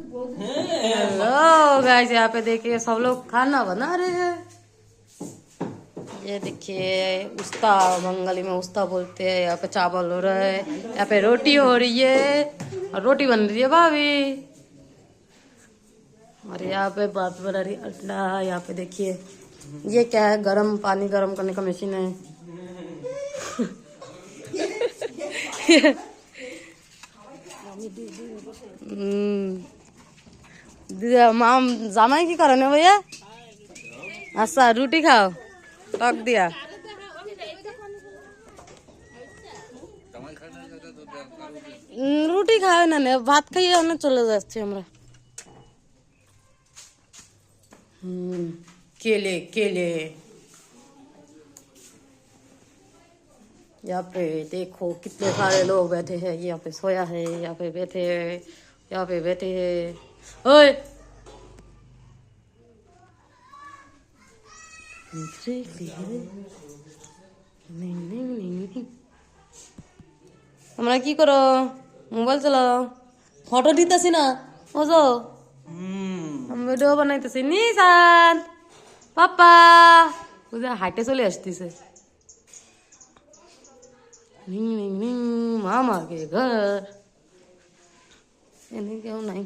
Hello guys, यहाँ पे देखिए सब लोग खाना बना रहे हैं। ये देखिए उस्ता, बंगाली में उस्ता बोलते हैं। यहाँ पे चावल हो रहा है, यहाँ पे रोटी हो रही है और रोटी बन रही है भाभी। और यहाँ पे बात बना रही अंडा। यहाँ पे देखिए ये क्या है, गरम पानी गरम करने का मशीन है। माम জামাই কি করে না भैया? अच्छा रोटी खाओ, टक दिया। রুটি খাও না, ভাত খাইয়ে অনেক চলে যাচ্ছে আমরা। केले केले। यहाँ पे देखो कितने सारे लोग बैठे हैं। यहाँ पे सोया है, यहाँ पे बैठे हैं, यहाँ पे बैठे हैं। ओए তোমরা কি করো? মোবাইল চালাও? ফটো দিতেছি না বুঝো, ভিডিও বানাইতেছি। নিশান পাপা বুঝে হাইটে চলে আসতেছে। মামা के घर, কেউ নাই।